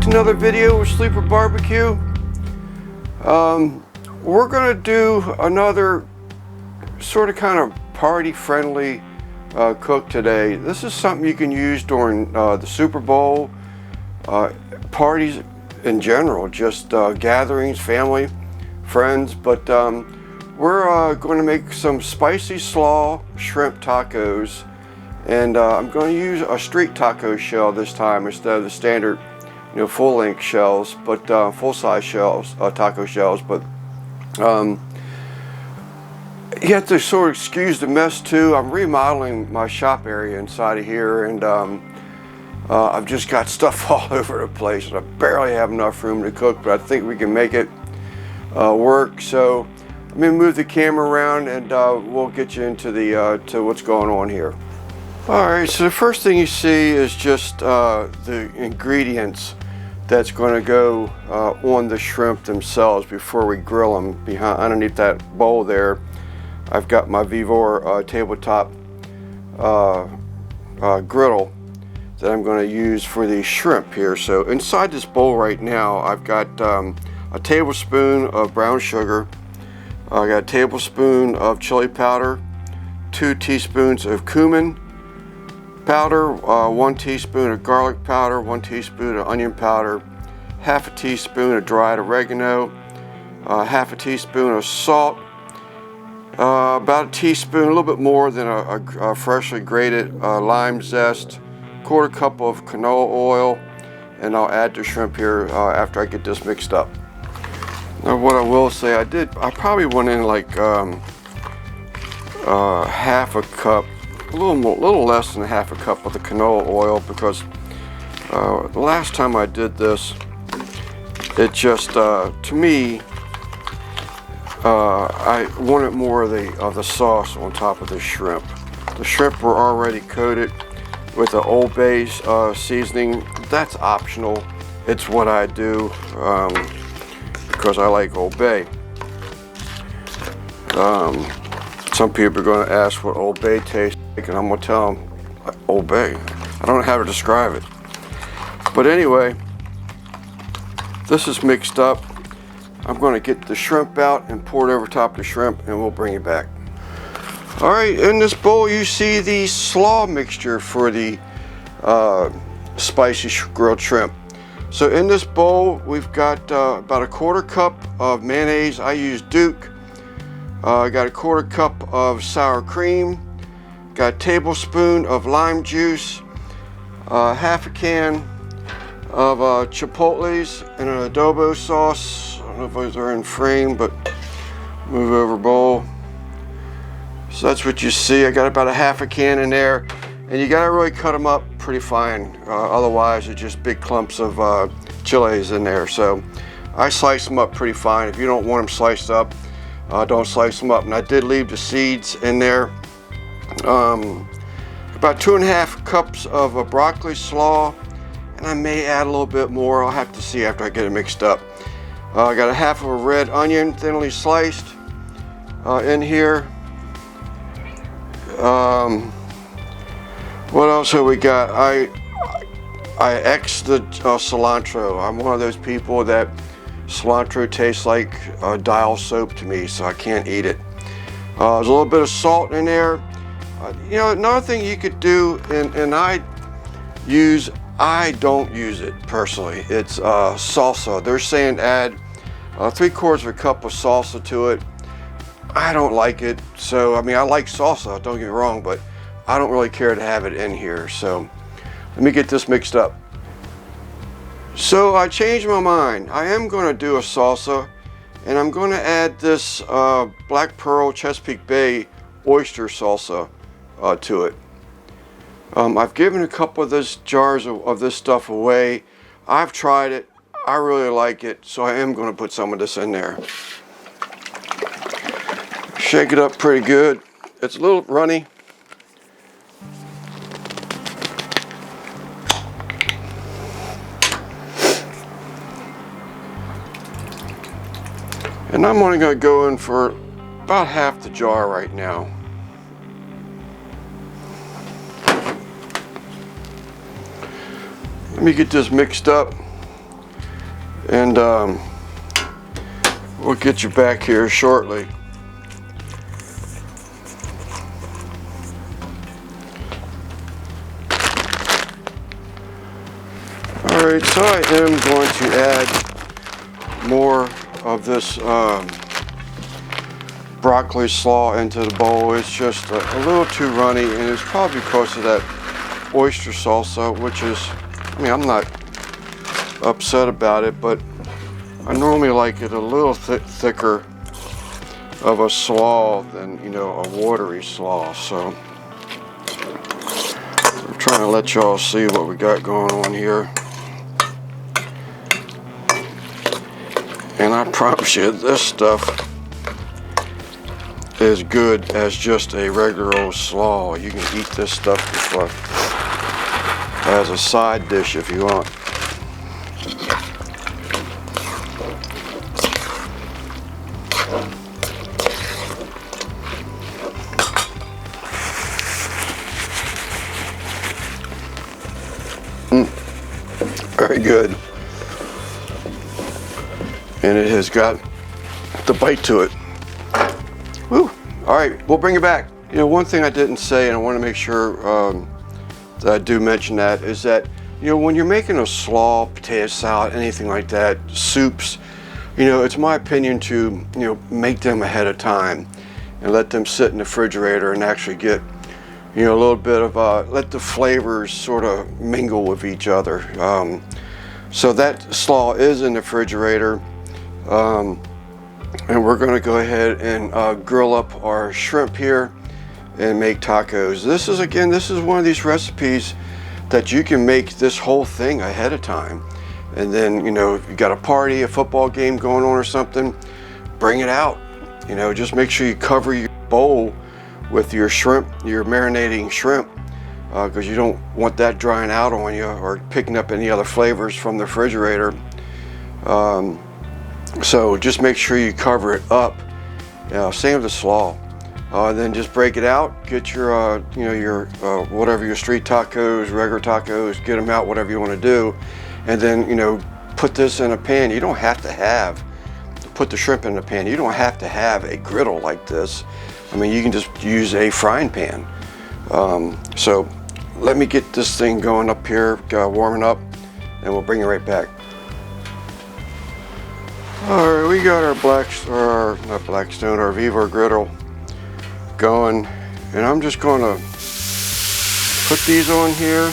another video with Sleeper Barbecue. We're gonna do another sort of kind of party friendly cook today. This is something you can use during the Super Bowl, parties in general, just gatherings, family, friends. But we're going to make some spicy slaw shrimp tacos, and I'm going to use a street taco shell this time instead of the standard, full-length shells, but full-size shells, taco shells. But you have to sort of excuse the mess too. I'm remodeling my shop area inside of here, and I've just got stuff all over the place, and I barely have enough room to cook, but I think we can make it work. So let me move the camera around, and we'll get you into the to what's going on here. All right, so the first thing you see is just the ingredients that's going to go on the shrimp themselves before we grill them. Underneath that bowl there, I've got my Vivor tabletop griddle that I'm going to use for the shrimp here. So inside this bowl right now, I've got a tablespoon of brown sugar. I got a tablespoon of chili powder, 2 teaspoons of cumin powder, 1 teaspoon of garlic powder, 1 teaspoon of onion powder, half a teaspoon of dried oregano, half a teaspoon of salt, about a teaspoon, a little bit more than a freshly grated lime zest, 1/4 cup of canola oil, and I'll add the shrimp here after I get this mixed up. Now, what I will say, I probably went in like half a cup, a little less than half a cup of the canola oil, because the last time I did this, it just to me, I wanted more of the sauce on top of the shrimp. The shrimp were already coated with the Old Bay seasoning. That's optional. It's what I do because I like Old Bay. Some people are going to ask what Old Bay tastes like, and I'm going to tell them Old Bay. I don't know how to describe it. But anyway, this is mixed up. I'm going to get the shrimp out and pour it over top of the shrimp, and we'll bring it back. All right, in this bowl you see the slaw mixture for the spicy grilled shrimp. So in this bowl we've got about a 1/4 cup of mayonnaise. I use Duke. I got a 1/4 cup of sour cream, got a tablespoon of lime juice, half a can of chipotles and an adobo sauce. I don't know if those are in frame, but move over bowl. So that's what you see. I got about a half a can in there, and you gotta really cut them up pretty fine. Otherwise, it's just big clumps of chilies in there. So I slice them up pretty fine. If you don't want them sliced up, don't slice them up. And I did leave the seeds in there. About 2.5 cups of broccoli slaw, and I may add a little bit more. I'll have to see after I get it mixed up. I got a half of a red onion, thinly sliced, in here. What else have we got? I X the cilantro. I'm one of those people that cilantro tastes like dial soap to me, so I can't eat it. There's a little bit of salt in there. Another thing you could do, and I don't use it personally, it's salsa. They're saying add 3/4 of a cup of salsa to it. I don't like it. So, I like salsa, don't get me wrong, but I don't really care to have it in here. So, let me get this mixed up. So, I changed my mind. I am going to do a salsa, and I'm going to add this Black Pearl Chesapeake Bay oyster salsa to it. I've given a couple of those jars of this stuff away. I've tried it. I really like it, so I am going to put some of this in there. Shake it up pretty good. It's a little runny. And I'm only going to go in for about half the jar right now. Let me get this mixed up. and we'll get you back here shortly. Alright, so I am going to add more of this broccoli slaw into the bowl. It's just a little too runny, and it's probably because of that oyster salsa, which is, I mean, I'm not upset about it, but I normally like it a little thicker of a slaw than, you know, a watery slaw. So I'm trying to let y'all see what we got going on here. And I promise you, this stuff is good as just a regular old slaw. You can eat this stuff as a side dish if you want. Very good. And it has got the bite to it. Woo. All right, we'll bring it back. You know, one thing I didn't say, and I want to make sure that I do mention that, is that, you know, when you're making a slaw, potato salad, anything like that, soups, you know, it's my opinion to, you know, make them ahead of time and let them sit in the refrigerator and actually get, you know, a little bit of, let the flavors sort of mingle with each other. So that slaw is in the refrigerator. And we're going to go ahead and grill up our shrimp here and make tacos. This is one of these recipes that you can make this whole thing ahead of time. And then, you know, if you got a party, a football game going on or something, bring it out. You know, just make sure you cover your bowl with your shrimp, your marinating shrimp, because you don't want that drying out on you or picking up any other flavors from the refrigerator. So just make sure you cover it up. Same with the slaw. Then just break it out. Get your, you know, your whatever, your street tacos, regular tacos. Get them out, whatever you want to do, and then, you know, put this in a pan. You don't have to put the shrimp in a pan. You don't have to have a griddle like this. I mean, you can just use a frying pan. So let me get this thing going up here, warming up, and we'll bring it right back. All right, we got our not Blackstone, our Vivo griddle going, and I'm just going to put these on here.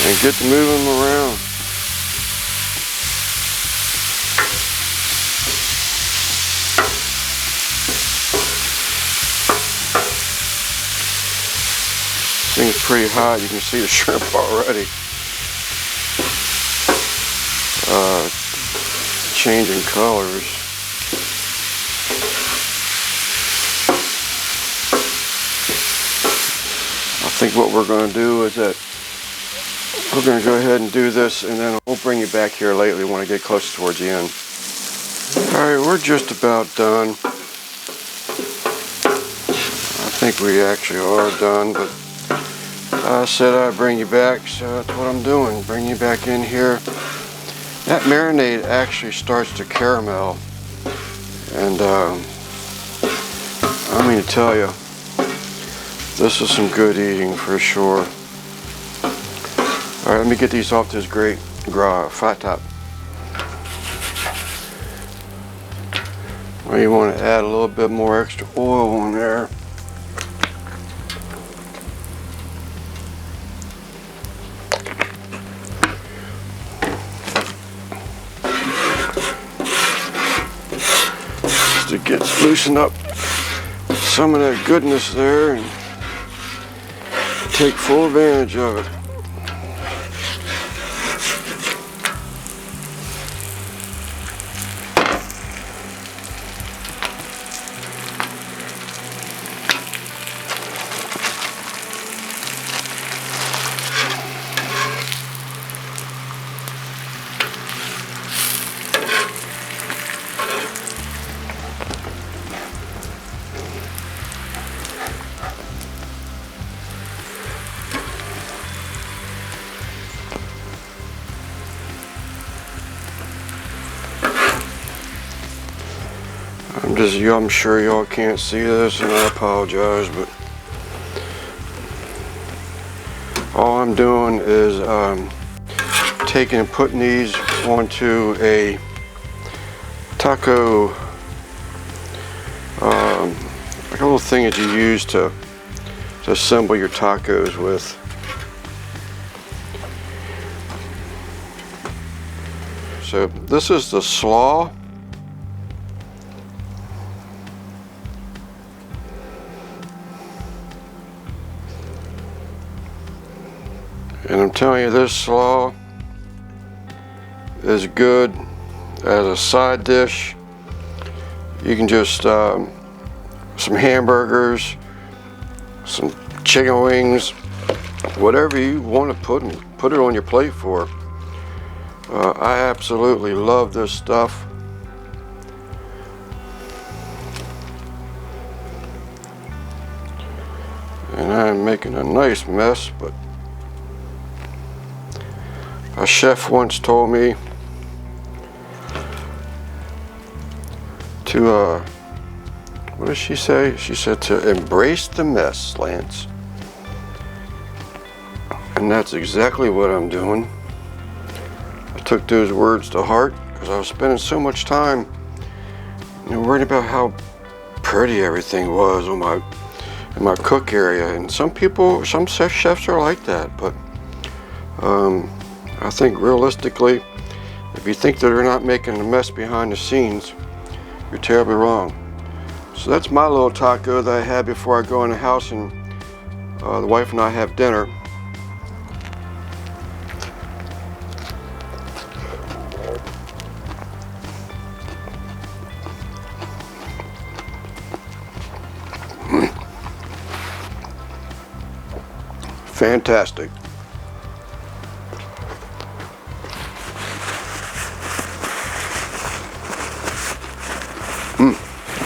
And get to moving them around. This thing's pretty hot. You can see the shrimp already. Changing colors. I think what we're going to do is that we're going to go ahead and do this, and then we'll bring you back here later when I get close towards the end. Alright, we're just about done. I think we actually are done, but I said I'd bring you back, so that's what I'm doing. Bring you back in here. That marinade actually starts to caramel, and I mean to tell you, this is some good eating for sure. Alright, let me get these off this great flat top. Well, you want to add a little bit more extra oil on there. To get loosen up some of that goodness there and take full advantage of it. I'm sure y'all can't see this, and I apologize, but all I'm doing is taking and putting these onto a taco, like a little thing that you use to assemble your tacos with. So this is the slaw. And I'm telling you, this slaw is good as a side dish. You can just some hamburgers, some chicken wings, whatever you want to put it on your plate for. I absolutely love this stuff. And I'm making a nice mess, but a chef once told me to, what did she say? She said to embrace the mess, Lance. And that's exactly what I'm doing. I took those words to heart because I was spending so much time, worrying about how pretty everything was in my cook area. And some chefs are like that, but I think realistically, if you think that they're not making a mess behind the scenes, you're terribly wrong. So that's my little taco that I had before I go in the house and the wife and I have dinner. Fantastic.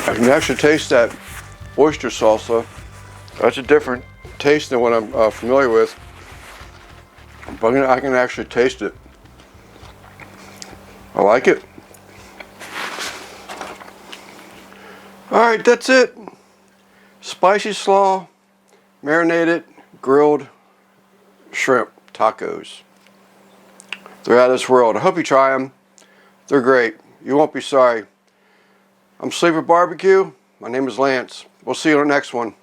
I can actually taste that oyster salsa. That's a different taste than what I'm familiar with, but I can actually taste it. I like it. All right, that's it. Spicy slaw, marinated, grilled shrimp tacos. They're out of this world. I hope you try them. They're great. You won't be sorry. I'm Sleeper Barbecue. My name is Lance. We'll see you on the next one.